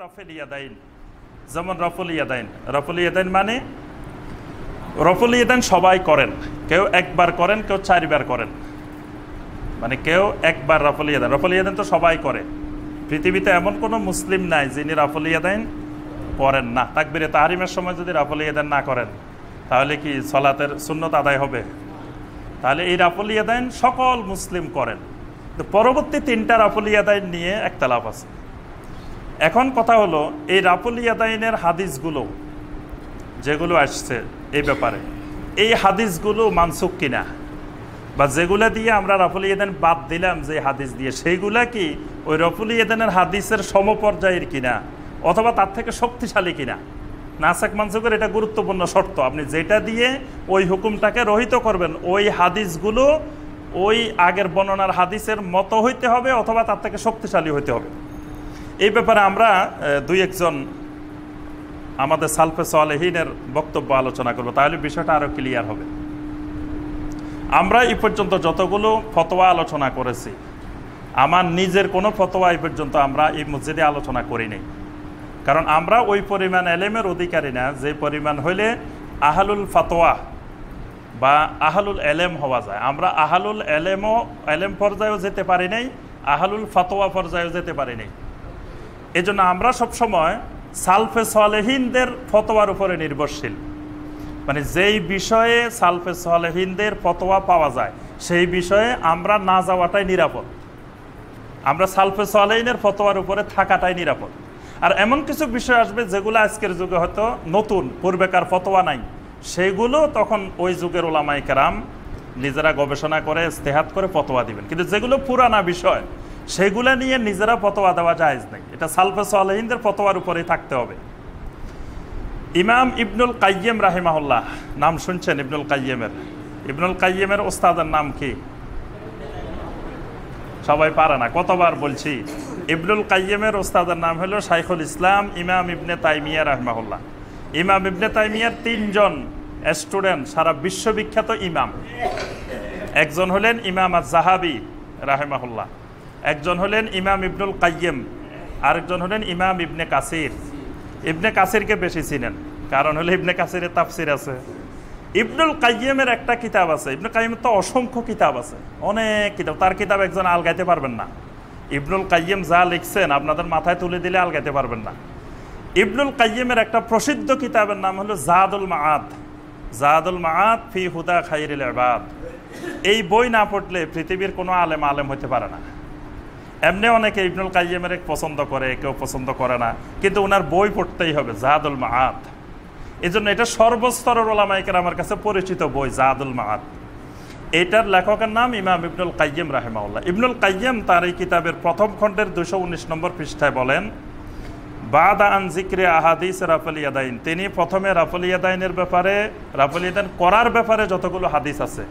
Rafael ইয়াদাইন, যেমন রফুল ইয়াদাইন। রফুল ইয়াদাইন মানে রফুল ইয়াদাইন সবাই করেন, কেউ একবার করেন, কেউ 4 বার করেন, মানে কেউ একবার রফুল ইয়াদাইন। রফুল ইয়াদাইন তো সবাই করে, পৃথিবীতে এমন কোনো মুসলিম নাই যিনি রফুল ইয়াদাইন করেন না। তাকবীরে তাহরিমের সময় যদি রফুল ইয়াদাইন না করেন তাহলে কি সালাতের সুন্নত আদায় হবে? তাহলে এই রফুল ইয়াদাইন সকল মুসলিম করেন। তো পরবর্তী 3টা রফুল ইয়াদাইন নিয়ে একতলাফ আছে। এখন কথা হলো, এই রফুল ইয়াদাইনের হাদিসগুলো যেগুলো আসছে এই ব্যাপারে, এই হাদিসগুলো মানসুখ কিনা, বা যেগুলা দিয়ে আমরা রফুল ইয়াদাইন বাদ দিলাম যে হাদিস দিয়ে, সেইগুলা কি ওই রফুল ইয়াদাইনের হাদিসের সমপর্যায়ের কিনা, অথবা তার থেকে শক্তিশালী কিনা। নাসাক মানসুখের এটা গুরুত্বপূর্ণ শর্ত। আপনি যেটা দিয়ে ওই হুকুমটাকে রহিত করবেন, ওই হাদিসগুলো ওই আগের বর্ণনার হাদিসের মতো হইতে হবে, অথবা তার থেকে শক্তিশালী হইতে হবে। এই ব্যাপারে আমরা 2-1 আমাদের সালফে সালেহিনের বক্তব্য আলোচনা করব, তাহলে বিষয়টা আরো ক্লিয়ার হবে। আমরা এই পর্যন্ত যতগুলো ফতোয়া আলোচনা করেছি, আমার নিজের কোনো ফতোয়া এই পর্যন্ত আমরা এই মসজিদে আলোচনা করি নাই, কারণ আমরা ওই পরিমাণ এলেমের অধিকারী না যে পরিমাণ হইলে আহলুল ফতোয়া বা আহলুল এলেম হওয়া যায়। আমরা আহলুল এলেম পর্যায়েও যেতে পারি নাই, আহলুল ফতোয়া পর্যায়েও যেতে পারি নাই। এই জন্য আমরা সবসময় সালফে সালেহিনদের ফতোয়ার উপরে নির্ভরশীল, মানে যেই বিষয়ে সালফে সালেহিনদের ফতোয়া পাওয়া যায় সেই বিষয়ে আমরা না যাওয়াটাই নিরাপদ। আমরা সালফে সালেহিনের ফতোয়ার উপরে থাকাটাই নিরাপদ। আর এমন কিছু বিষয় আসবে যেগুলো আজকের যুগে হয়তো নতুন, পূর্বেকার ফতোয়া নাই, সেইগুলো তখন ওই যুগের ওলামায়ে কেরাম নিজেরা গবেষণা করে ইজতিহাদ করে ফতোয়া দিবেন। কিন্তু যেগুলো পুরানা বিষয় সেগুলা নিয়ে নিজেরা ফতোয়া দেওয়া জায়েজ নাই, এটা সালফে সালেহিনদের ফতোয়ার উপরেই থাকতে হবে। ইমাম ইবনুল কাইয়্যিম রাহিমাহুল্লাহ, নাম শুনছেন ইবনুল কাইয়্যিমের? ইবনুল কাইয়্যিমের ওস্তাদের নাম কি? সবাই পারে না, কতবার বলছি। ইবনুল কাইয়্যিমের ওস্তাদের নাম হলো শাইখুল ইসলাম ইমাম ইবনে তাইমিয়া রাহিমাহুল্লাহ। ইমাম ইবনে তাইমিয়ার 3 জন স্টুডেন্ট সারা বিশ্ববিখ্যাত ইমাম। একজন হলেন ইমাম আয-যাহাবী রাহিমাহুল্লাহ, একজন হলেন ইমাম ইবনুল কাইয়্যিম, আরেকজন হলেন ইমাম ইবনে কাসির। ইবনে কাসিরকে বেশি চিনেন, কারণ হলে ইবনে কাসিরের তাফসির আছে। ইবনুল কাইয়্যিমের একটা কিতাব আছে, ইবনুল কাইয়্যিমের তো অসংখ্য কিতাব আছে, অনেক কিতাব, তার কিতাব একজন আলগাইতে পারবেন না। ইবনুল কাইয়্যিম যা লিখছেন আপনাদের মাথায় তুলে দিলে আলগাইতে পারবেন না। ইবনুল কাইয়্যিমের একটা প্রসিদ্ধ কিতাবের নাম হলো জাদুল মাআদ, জাদুল মাআদ ফি হুদা খায়রিল ইবাদ। এই বই না পড়লে পৃথিবীর কোনো আলেম হতে পারে না। এমনি অনেকে ইবনুল কাইয়্যিমের পছন্দ করে, কেউ পছন্দ করে না, কিন্তু ওনার বই পড়তেই হবে, জাদুল মাআদ। এই জন্য এটা সর্বস্তরের ওলামায়ে কেরামের কাছে পরিচিত বই, জাদুল মাআদ। এটার লেখকের নাম ইমাম ইবনুল কাইয়্যিম রাহিমাহুল্লাহ। ইবনুল কাইয়্যিম তার এই কিতাবের প্রথম খণ্ডের 219 নম্বর পৃষ্ঠায় বলেন, বাদা আন যিকরি আহাদিস রাফুল ইয়াদাইন, তিনি প্রথমে রাফুল ইয়াদাইনের ব্যাপারে, রাফুল ইয়াদাইন করার ব্যাপারে যতগুলো হাদিস আছে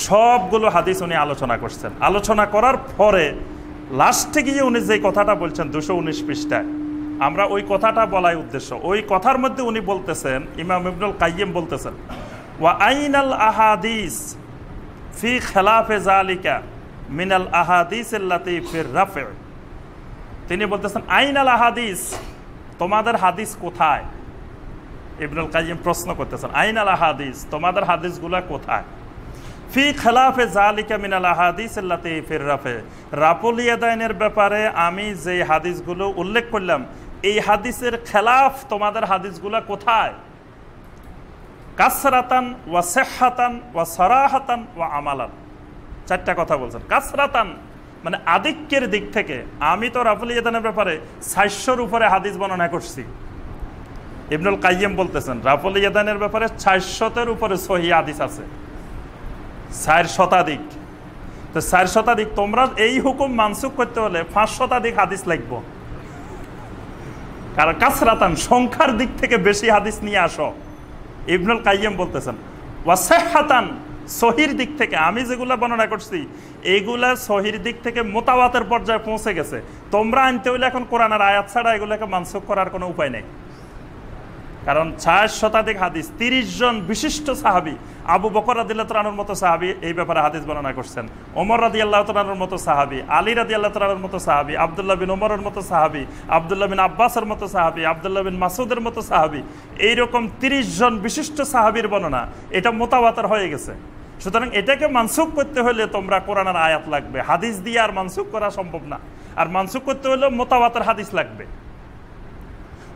সবগুলো হাদিস উনি আলোচনা করছেন। আলোচনা করার পরে লাস্টে গিয়ে উনি যে কথাটা বলছেন 219 পৃষ্ঠায়, আমরা ওই কথাটা বলাই উদ্দেশ্য। ওই কথার মধ্যে উনি বলতেছেন, ইমাম ইবনুল কাইয়্যিম বলতেছেন, ওয়া আইনাল আহাদিস ফি খিলাফে যালিকা মিনাল আহাদিস আল্লাতী ফির রাফে। তিনি বলতেছেন আইনাল আহাদিস, তোমাদের হাদিস কোথায়? ইবনুল কাইয়্যিম প্রশ্ন করতেছেন, আইনাল আহাদিস, তোমাদের হাদিসগুলা কোথায়? ফি খিলাফে যালিকা মিনাল আহাদিস আল্লাতী ফির রাফে, রাফুল ইয়াদাইনের ব্যাপারে আমি যে হাদিসগুলো উল্লেখ করলাম এই হাদিসের খেলাফ তোমাদের হাদিসগুলা কোথায়? কাসরাতান ওয়া সিহহাতান ওয়া সারাহাতান ওয়া আমালান। 4টা কথা বলছেন। কাসরাতান মানে আধিক্যের দিক থেকে, আমি তো রাফুল ইয়াদাইনের ব্যাপারে 400-র উপরে হাদিস বর্ণনা করছি। ইবনুল কাইয়্যিম বলতেছেন রাফুল ইয়াদাইনের ব্যাপারে 400-এর উপরে সহিহ হাদিস আছে, 4 শতাধিক। তো 4 শতাধিক, তোমরা এই হুকুম মানসুখ করতে হলে 5 শতাধিক হাদিস লাগবে। কারণ কাসরাতান সংখ্যার দিক থেকে বেশি হাদিস নিয়ে আসো। ইবনুল কাইয়্যিম বলতেছেন ওয়া সিহহাতান, সহির দিক থেকে আমি যেগুলা বর্ণনা করছি এইগুলা সহির দিক থেকে মুতাওয়াতির পর্যায়ে পৌঁছে গেছে। তোমরা আনতে হইলে এখন কোরআনের আয়াত ছাড়া এগুলাকে মানসুখ করার কোনো উপায় নেই। কারণ ৬০ শতাধিক হাদিস, ৩০ জন বিশিষ্ট সাহাবী, আবু বকর রাদিয়াল্লাহু তাআলা আনহুর মতো সাহাবী এই ব্যাপারে হাদিস বর্ণনা করছেন, ওমর রাদিয়াল্লাহু তাআলা আনহুর মতো সাহাবী, আলী রাদিয়াল্লাহু তাআলা আনহুর মতো সাহাবী, আব্দুল্লাহ বিন ওমরের মতো সাহাবী, আব্দুল্লাহ বিন আব্বাসের মতো সাহাবী, আব্দুল্লাহ বিন মাসউদের মতো সাহাবী, এইরকম ৩০ জন বিশিষ্ট সাহাবীর বর্ণনা, এটা মুতাওয়াতির হয়ে গেছে। সুতরাং এটাকে মানসুখ করতে হলে তোমরা কোরআনের আয়াত লাগবে, হাদিস দিয়ে আর মানসুখ করা সম্ভব না। আর মানসুখ করতে হলে মুতাওয়াতির হাদিস লাগবে।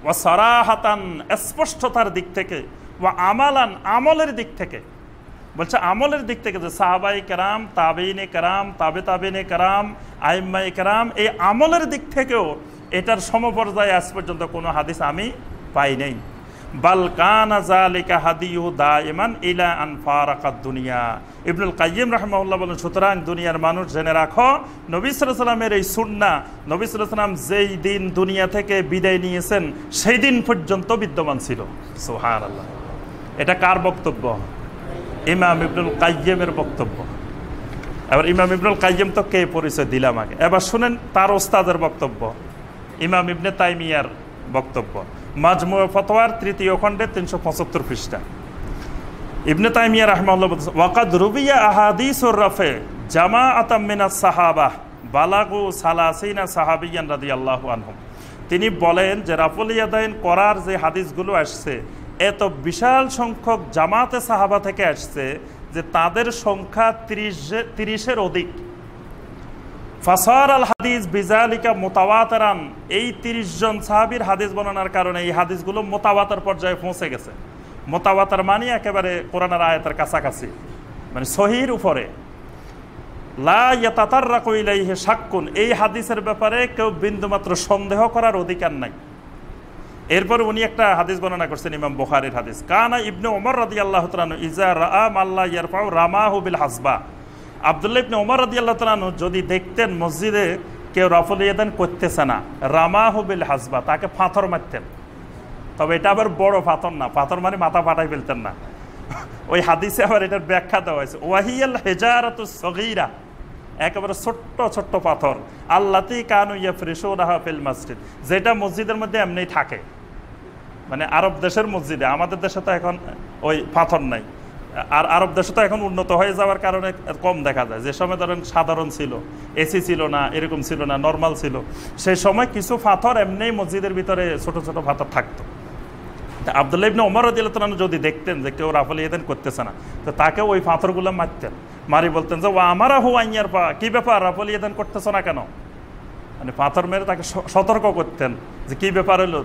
ওয়া সারাহাতান, স্পষ্টতার দিক থেকে, ওয়া আমালান, আমলের দিক থেকে, বলছে আমলের দিক থেকে যে সাহাবায়ে কেরাম, তাবেঈনে কেরাম, তাবেঈনে কেরাম, আইম্মায়ে কেরাম, এই আমলের দিক থেকেও এটার সমপর্যায়ে আজ পর্যন্ত কোনো হাদিস আমি পাই নাই। বাল কানা যালিকা হাদিয়ু দাইমান ইলা আন ফারাকাদ দুনিয়া। ইবনুল কাইয়িম রাহিমাহুল্লাহ বলেন, সুতরাং দুনিয়ার মানুষ জেনে রাখো, নবী সাল্লাল্লাহু আলাইহি ওয়াসাল্লামের এই সুন্নাহ, নবী সাল্লাল্লাহু আলাইহি ওয়াসাল্লাম যেই দিন দুনিয়া থেকে বিদায় নিয়েছেন সেই দিন পর্যন্ত বিদ্যমান ছিল। সুবহানাল্লাহ। এটা কার বক্তব্য? ইমাম ইবনুল কাইয়িমের বক্তব্য। এবার ইমাম ইবনুল কাইয়িম তো কে পরিচয় দিলাম আগে, এবার শুনেন তার ওস্তাদের বক্তব্য, ইমাম ইবনে তাইমিয়ার বক্তব্য। মাজমুয়ে ফতোয়ার ৩য় খণ্ডে ৩৭৫ পৃষ্ঠা। ইবনে তাইমিয়া রাহিমাহুল্লাহ বলেছেন, ওয়াকাদ রুবিয়া আহাদিসুর রাফে জামাআতাম মিনাস সাহাবাহ বালাগু সালাসিনা সাহাবিয়ান রাদিয়াল্লাহু আনহুম। তিনি বলেন যে রাফুল ইয়াদাইন করার যে হাদিসগুলো আসছে, এত বিশাল সংখ্যক জামাতে সাহাবা থেকে আসছে যে তাদের সংখ্যা ৩০-এর অধিক। ফাসার আল হাদিস বিজালিকা মুতাওয়াতিরান, এই ৩০ জন সাহাবীর হাদিস বর্ণনার কারণে এই হাদিসগুলো মুতাওয়াতির পর্যায়ে পৌঁছে গেছে। মুতাওয়াতির মানে একেবারে কোরআনের আয়াতের কাছাকাছি, মানে সহির উপরে। লা ইয়াতাতাররাকু ইলাইহি শাক্কুন, এই হাদিসের ব্যাপারে কেউ বিন্দুমাত্র সন্দেহ করার অধিকার নাই। এরপর উনি একটা হাদিস বর্ণনা করছেন, ইমাম বুখারীর হাদিস, কানা ইবনে ওমর রাদিয়াল্লাহু তাআলা আনহু ইজা রাআ মাল্লা ইয়ারফাউ রামাহু বিল হাসবা। আব্দুল্লাহ ইবনে ওমর রাদিয়াল্লাহু তাআলা আনহু যদি দেখতেন মসজিদে কেউ রাফুল ইয়াদাইন করতেছে না, রামাহু বিল হাসবা, তাকে পাথর মারতেন। তবে এটা আবার বড় পাথর না, পাথর মানে মাথা ফাটাই ফেলতেন না। ওই হাদিসে আবার এটার ব্যাখ্যা দেওয়া হয়েছে, ওয়াহিয়াল হিজারাতুস সগীরা, একেবারে ছোট্ট ছোট্ট পাথর, আল্লাতী কানু ইয়াফরিশুনাহা ফিল মসজিদ, যেটা মসজিদের মধ্যে এমনি থাকে। মানে আরব দেশের মসজিদে, আমাদের দেশে তো এখন ওই পাথর নাই, আর আরব দেশে তো এখন উন্নত হয়ে যাওয়ার কারণে কম দেখা যায়। যে সময় ধরেন সাধারণ ছিল, এসি ছিল না, এরকম ছিল না, নর্মাল ছিল, সেই সময় কিছু পাথর এমনি মসজিদের ভিতরে ছোট ছোট পাথর থাকতো। আব্দুল্লাহ ইবনে ওমর রাদিয়াল্লাহু তাআলা যদি দেখতেন যে কেউ রাফুল ইয়াদাইন করতেছে না, তো তাকে ওই পাথরগুলো মারতেন, মারি বলতেন যে ওয়া আমারাহু আইয়ার পা, কি ব্যাপার রাফুল ইয়াদাইন করতেছ না কেন? মানে পাথর মেরে তাকে সতর্ক করতেন যে কি ব্যাপার হলো।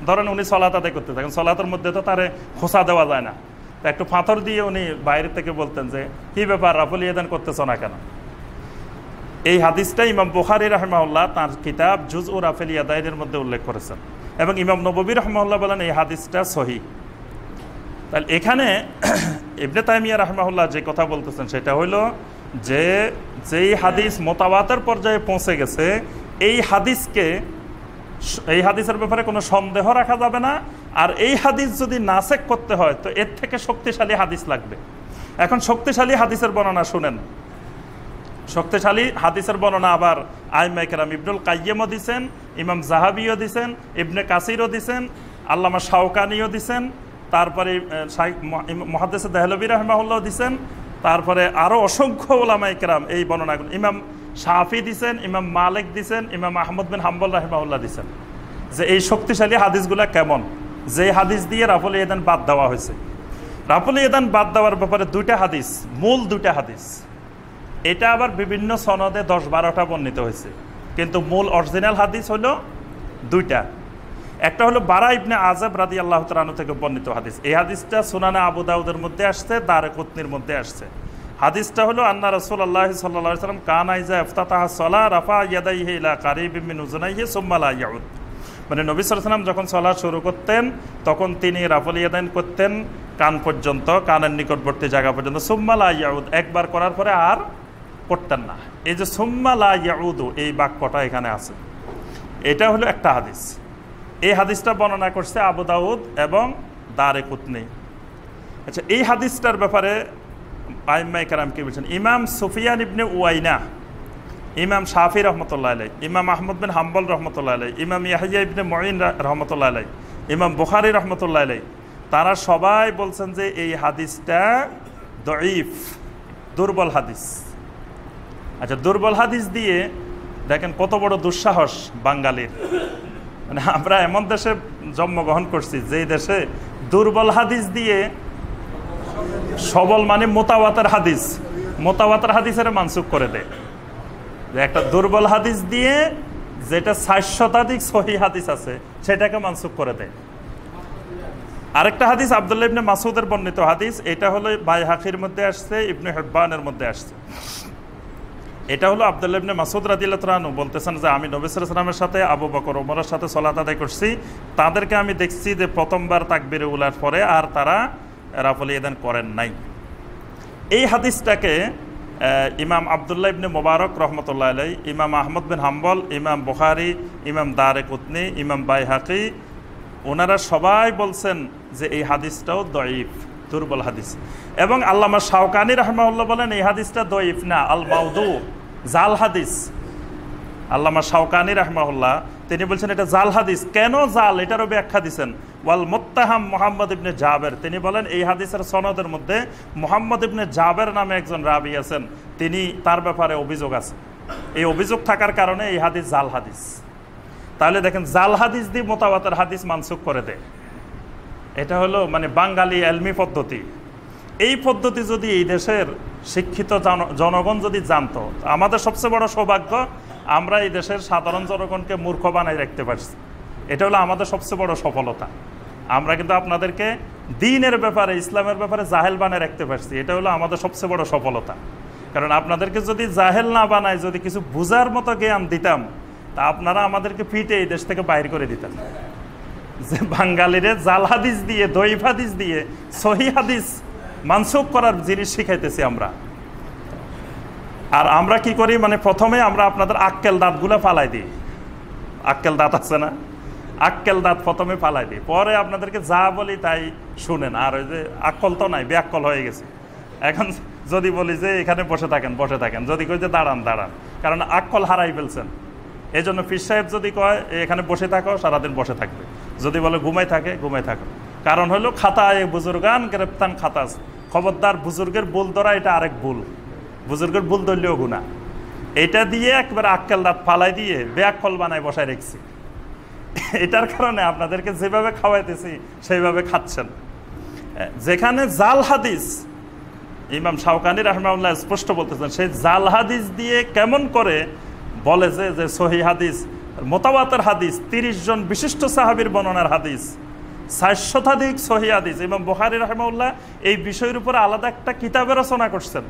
ধরেন উনি সলাত আদায় করতে থাকেন, সলাতের মধ্যে তো তারে খোসা দেওয়া যায় না, তো একটু পাথর দিয়ে উনি বাইরে থেকে বলতেন যে কি ব্যাপার রাফুল ইয়াদাইন করতেছ না কেন? এই হাদিসটা ইমাম বুখারী রাহিমাহুল্লাহ তার কিতাব জুজউ রাফুল ইয়াদাইনের মধ্যে উল্লেখ করেছেন, এবং ইমাম নববী রাহিমাহুল্লাহ বলেন এই হাদিসটা সহিহ। তাহলে এখানে ইবনে তাইমিয়া রাহিমাহুল্লাহ যে কথা বলতেছেন সেটা হলো যে যেই হাদিস মুতাওয়াতির পর্যায়ে পৌঁছে গেছে, এই হাদিসের ব্যাপারে কোনো সন্দেহ রাখা যাবে না। আর এই হাদিস যদি নাসেখ করতে হয় তো এর থেকে শক্তিশালী হাদিস লাগবে। এখন শক্তিশালী হাদিসের বর্ণনা শুনেন, শক্তিশালী হাদিসের বর্ণনা আবার আইম্মায়ে কেরাম ইবনুল কাইয়িমও দিছেন, ইমাম জাহাবিও দিছেন, ইবনে কাসিরও দিছেন, আল্লামা শাওকানিও দিছেন, তারপরে মুহাদ্দিস দেহলভী রাহিমাহুল্লাহ দিছেন, তারপরে আরও অসংখ্য উলামায়ে কেরাম এই বর্ণনাগুলো, ইমাম শাফি দিছেন, ইমাম মালিক দিছেন, ইমাম আহমদ বিন হাম্বল রাহিমাহুল্লাহ দিছেন, যে এই শক্তিশালী হাদিসগুলো কেমন, যে হাদিস দিয়ে রাফুল ইয়াদাইন বাদ দেওয়া হয়েছে। রাফুল ইয়াদাইন বাদ দেওয়ার ব্যাপারে দুইটা হাদিস, মূল দুইটা হাদিস, এটা আবার বিভিন্ন সনদে 10-12টা বর্ণিত হয়েছে, কিন্তু মূল অরিজিনাল হাদিস হলো দুইটা। একটা হলো বারা ইবনে আযাব রাদিয়াল্লাহু তাআলা আনহু থেকে বর্ণিত হাদিস, এই হাদিসটা সুনানে আবু দাউদের মধ্যে আসছে, দারকুতনির মধ্যে আসছে। হাদিসটা হলো আন্না রাসূলুল্লাহ সাল্লাল্লাহু আলাইহি ওয়াসাল্লাম কানা ইযা ইফতাতাহা সালাহ রাফা ইয়াদাইহি ইলা কারিবিন মিন উযুনাইহি সুম্মা লা ইয়াউদ, মানে নবী সাল্লাল্লাহু আলাইহি ওয়াসাল্লাম যখন সালাত শুরু করতেন তখন তিনি রাফুল ইয়াদাইন করতেন কান পর্যন্ত, কানের নিকটবর্তী জায়গা পর্যন্ত, সুম্মা লা ইয়াউদ, একবার করার পরে আর করতেন না। এই যে সুম্মা লা ইয়াউদু, এই বাক্যটা এখানে আছে, এটা হলো একটা হাদিস। এই হাদিসটা বর্ণনা করছে আবু দাউদ এবং দারকুতনি। আচ্ছা, এই হাদিসটার ব্যাপারে আইম্মায়ে কেরাম কি বলছেন? ইমাম সুফিয়ান ইবনে উয়াইনা, ইমাম শাফি রহমতুল্লাহ আলাইহি, ইমাম আহমদ বিন হাম্বল রহমতুল্লাহ আলাইহি, ইমাম ইয়াহইয়া ইবনে মুঈন রহমতুল্লাহ আলাইহি, ইমাম বুখারী রহমতুল্লাহ আলাইহি, তারা সবাই বলছেন যে এই হাদিসটা দঈফ, দুর্বল হাদিস। আচ্ছা, দুর্বল হাদিস দিয়ে দেখেন কত বড় দুঃসাহস বাঙালির। মানে আমরা এমন দেশে জন্মগ্রহণ করছি যে দেশে দুর্বল হাদিস দিয়ে সবল মানে মোতাওয়াতের হাদিস, মোতাওয়াতের হাদিসের মানসুখ করে দেয়। যে একটা দুর্বল হাদিস দিয়ে যেটা ৬০ শতাধিক সহিহ হাদিস আছে সেটাকে মানসুখ করে দেয়। আরেকটা হাদিস আব্দুল্লাহ ইবনে মাসউদের বর্ণিত হাদিস, এটা হলো বাইহাকির মধ্যে আসছে, ইবনে হিব্বানের মধ্যে আসছে। এটা হলো আব্দুল্লাহ ইবনে মাসউদ রাদিয়াল্লাহু তাআলা আনহু বলতেছেন যে আমি নবী সাল্লাল্লাহু আলাইহি ওয়াসাল্লামের সাথে আবু বকর ওমরের সাথে সালাত আদায় করছি, তাদেরকে আমি দেখছি যে প্রথমবার তাকবীরে উলার পরে আর তারা রাফুল ইয়াদাইন করেন নাই। এই হাদিসটাকে ইমাম আব্দুল্লাহ ইবনে মুবারক রহমতুল্লাহ আলাইহি, ইমাম আহমদ বিন হাম্বল, ইমাম বুখারী, ইমাম দারেকুতনি, ইমাম বাইহাকি, ওনারা সবাই বলছেন যে এই হাদিসটাও দঈফ, দুর্বল হাদিস। এবং আল্লামা শাওকানী রাহিমাহুল্লাহ বলেন এই হাদিসটা দঈফ না, আল মাউদু, জাল হাদিস। আল্লামা শাওকানী রাহিমাহুল্লাহ তিনি বলছেন এটা জাল হাদিস। কেন জাল এটারও ব্যাখ্যা দিচ্ছেন। ওয়াল মুত্তাহাম মুহাম্মদ ইবনে জাবের, তিনি বলেন এই হাদিসের সনদের মধ্যে মুহাম্মদ ইবনে জাবের নামে একজন রাবী আছেন, তিনি তার ব্যাপারে অভিযোগ আছে। এই অভিযোগ থাকার কারণে এই হাদিস জাল হাদিস। তাহলে দেখেন জাল হাদিস দিয়ে মোতাওয়াতের হাদিস মানসুখ করে দেয়। এটা হলো মানে বাঙালি এলমি পদ্ধতি। এই পদ্ধতি যদি এই দেশের শিক্ষিত জনগণ যদি জানতো, আমাদের সবচেয়ে বড় সৌভাগ্য আমরা এই দেশের সাধারণ জনগণকে মূর্খ বানাই রাখতে পারছি। এটা হলো আমাদের সবচেয়ে বড় সফলতা। আমরা কিন্তু আপনাদেরকে দ্বীনের ব্যাপারে, ইসলামের ব্যাপারে জাহেল বানায় রাখতে পারছি। এটা হলো আমাদের সবচেয়ে বড় সফলতা। কারণ আপনাদেরকে যদি জাহেল না বানায়, যদি কিছু বুঝার মতো জ্ঞান দিতাম, তা আপনারা আমাদেরকে পিটে এই দেশ থেকে বাইর করে দিতেন। যে বাঙালিরে জাল হাদিস দিয়ে, দঈফ হাদিস দিয়ে সহিহ হাদিস মানসুখ করার জিনিস শিখাইতেছি আমরা। আর আমরা কি করি, মানে প্রথমে আমরা আপনাদের আক্কেল দাঁতগুলো ফালাই দিই। আক্কেল দাঁত আছে না, আক্কেল দাঁত প্রথমে ফালাই দিই, পরে আপনাদেরকে যা বলি তাই শুনেন। আর ওই যে আক্কল তো নাই, বেআক্কল হয়ে গেছে। এখন যদি বলি যে এখানে বসে থাকেন, বসে থাকেন, যদি কই যে দাঁড়ান, দাঁড়ান, কারণ আক্কল হারাই ফেলছেন। এই জন্য পীর সাহেব যদি কয় এখানে বসে থাকো, সারাদিন বসে থাকবে। যদি বলে ঘুমাই থাকে, ঘুমাই থাকো। কারণ হলো খাতায় বুজুর্গান গ্রেপ্তান খাতাস, খবরদার বুজুর্গের ভুল ধরা এটা আরেক ভুল, বুজুর্গের ভুল ধরলেও গুণা। এটা দিয়ে একবার আক্কেল দাঁত ফালাই দিয়ে বেআক্কল বানায় বসায় রেখেছি। এটার কারণে আপনাদেরকে যেভাবে খাওয়াইতেছি সেইভাবে খাচ্ছেন। যেখানে জাল হাদিস, ইমাম শাওকানী রাহিমাহুল্লাহ স্পষ্ট বলতেছেন, সেই জাল হাদিস দিয়ে কেমন করে বলে যে সহিহ হাদিস, মোতাওয়াতের হাদিস, ৩০ জন বিশিষ্ট সাহাবীর বর্ণনার হাদিস, ৬০ শতাধিক সহিহ হাদিস। ইমাম বুখারী রাহিমাহুল্লাহ এই বিষয়ের উপরে আলাদা একটা কিতাবের রচনা করছেন।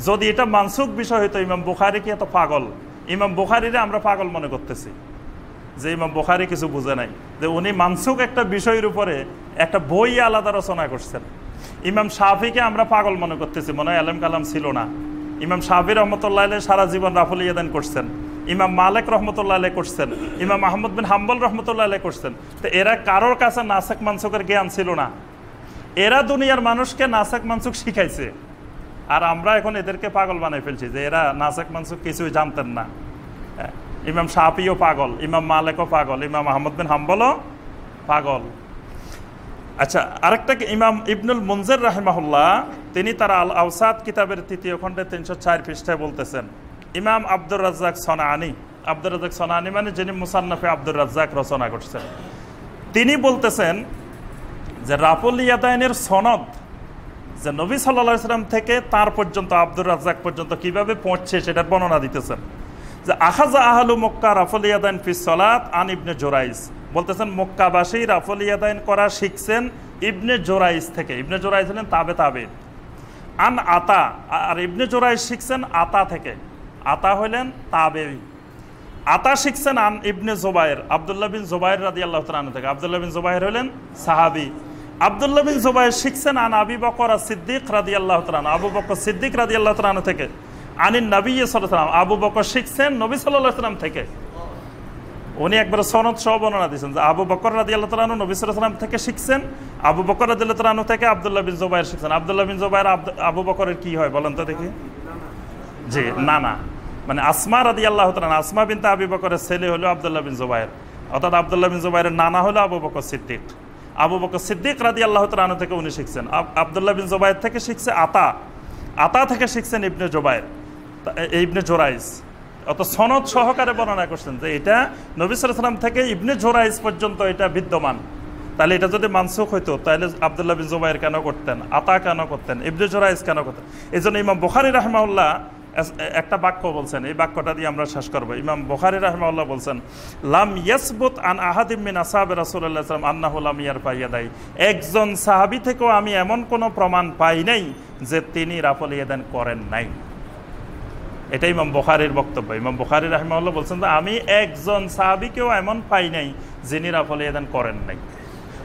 যদি এটা মানসুখ বিষয় হইতো, ইমাম বুখারী কি এত পাগল? ইমাম বুখারীরে আমরা পাগল মনে করতেছি যে ইমাম বুখারী কিছু বুঝে নাই, যে উনি মানসুখ একটা বিষয়ের উপরে একটা বই আলাদা রচনা করছেন। ইমাম শাফিকে আমরা পাগল মনে করতেছি, মনে হয় আলেম কালাম ছিল না। ইমাম শাফি রহমতুল্লাহ আলাইহি সারা জীবন রাফুল ইয়াদাইন করছেন, ইমাম মালিক রহমতুল্লাহ আলাইহি করছেন, ইমাম আহমদ বিন হাম্বল রহমতুল্লাহ আলাইহি করছেন। তো এরা কারোর কাছে নাসেক মানসুকের জ্ঞান ছিল না। এরা দুনিয়ার মানুষকে নাসেক মানসুক শিখাইছে, আর আমরা এখন এদেরকে পাগল বানাই ফেলছি যে এরা নাসেক মানসুক কিছুই জানতেন না। ইমাম শাফিও পাগল, ইমাম মালিকও পাগল, ইমাম আহমদ বিন হাম্বলও পাগল। আচ্ছা, আরেকটা ইমাম ইবনুল মুনজির রাহিমাহুল্লাহ তিনি তার আল আওসাত কিতাবের ৩য় খণ্ডে ৩০৪ পৃষ্ঠায় বলতেছেন, ইমাম আব্দুর রাজ্জাক সনাআনী, আব্দুর রাজ্জাক সনাআনী মানে যিনি মুসান্নাফে আব্দুর রাজ্জাক রচনা করছেন, তিনি বলতেছেন যে রাফুল ইয়াদাইনের সনদ যে নবী সাল্লাল্লাহু আলাইহি ওয়াসাল্লাম থেকে তার পর্যন্ত, আব্দুর রাজ্জাক পর্যন্ত কিভাবে পৌঁছছে সেটার বর্ণনা দিতেছেন। যে আখাযা আহলু মক্কা রাফুল ইয়াদাইন ফিস সালাত আন ইবনে জুরাইজ, বলতেছেন মক্কাবাসী রাফুল ইয়াদাইন করা শিখছেন ইবনে জুরাইজ থেকে। ইবনে জুরাইজ হলেন তাবে। আন আতা, আর ইবনে জুরাইজ শিখছেন আতা থেকে। আতা হলেন তাবেঈ। আতা শিখছেন আন ইবনে জুবাইর, আব্দুল্লাহ বিন জুবাইর রাদিয়াল্লাহু তাআলা আনহু থেকে। আব্দুল্লাহ বিন জুবাইর হলেন সাহাবী। আব্দুল্লাহ বিন জুবাইর শিখছেন আন আবি বকর সিদ্দিক রাদিয়াল্লাহু তাআলা আনহু, আবু বকর সিদ্দিক রাদিয়াল্লাহু তাআলা আনহু থেকে। আনিন নবী সাল্লাল্লাহু আলাইহি ওয়াসাল্লাম, আবু বকর শিখছেন নবী সাল্লাল্লাহু আলাইহি ওয়াসাল্লাম থেকে। উনি একবার সনদ সহ বর্ণনা দিয়েছেন যে আবু বকর রাদিয়াল্লাহু তাআলা আনহু নবী সাল্লাল্লাহু আলাইহি ওয়াসাল্লাম থেকে শিখছেন, আবু বকর রাদিয়াল্লাহু তাআলা আনহু থেকে আব্দুল্লাহ বিন জুবাইর শিখছেন। আব্দুল্লাহ বিন জুবাইর আবু বকরের কি হয় বলেন তো দেখি? জি, নানা, মানে আসমা রাদিয়াল্লাহু তাআলা, আসমা বিনতে আবি বকরের ছেলে হলো আব্দুল্লাহ বিন জুবাইর। অর্থাৎ আব্দুল্লাহ বিন জুবাইরের নানা হলো আবু বকর সিদ্দিক। আবু বকর সিদ্দিক রাদিয়াল্লাহু তাআলা আনহু থেকে উনি শিখছেন। আব্দুল্লাহ বিন জুবাইর থেকে শিখছে আতা থেকে শিখছেন ইবনে জুবাইর, ইবনে জোরাইজ। অত সনদ সহকারে বর্ণনা করছেন যে এটা নবী সাল্লাল্লাহু আলাইহি ওয়াসাল্লাম থেকে ইবনে জোরাইজ পর্যন্ত এটা বিদ্যমান। তাহলে এটা যদি মানসুখ হইতো তাহলে আব্দুল্লাহ বিন জুবাইর কেন করতেন, আতা কেন করতেন, ইবনে জোরাইজ কেন করতেন? এই জন্য ইমাম বুখারী রাহিমাহুল্লাহ একটা বাক্য বলছেন, এই বাক্যটা দিয়ে আমরা শেষ করবো। ইমাম বুখারী রাহিমাহুল্লাহ বলছেন, লাম ইয়াসবুত আন আহাদিম মিন আসহাবি রাসূলুল্লাহ সাল্লাল্লাহু আলাইহি ওয়াসাল্লাম আন্নাহু লাম ইয়ারফা ইয়াদাই। একজন সাহাবী থেকেও আমি এমন কোনো প্রমাণ পাই নাই যে তিনি রাফল ইয়াদান করেন নাই। এটা ইমাম বুখারীর বক্তব্য। ইমাম বুখারী রাহিমাহুল্লাহ বলছেন যে আমি একজন সাহাবীকেও এমন পাই নাই যিনি রাফল ইয়াদান করেন নাই।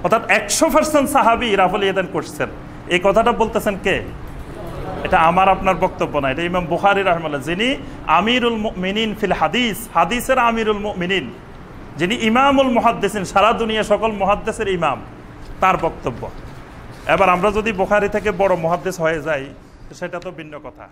অর্থাৎ 100% সাহাবী রাফল ইয়াদান করছেন। এই কথাটা বলতেছেন কে? এটা আমার আপনার বক্তব্য না, এটা ইমাম বুখারী রাহিমাহুল্লাহ, যিনি আমিরুল মুমিনিন ফিল হাদিস, হাদিসের আমিরুল মুমিনিন, যিনি ইমামুল মুহাদ্দিসিন, সারা দুনিয়া সকল মুহাদ্দিসের ইমাম, তার বক্তব্য। এবার আমরা যদি বুখারী থেকে বড় মুহাদ্দিস হয়ে যাই সেটা তো ভিন্ন কথা।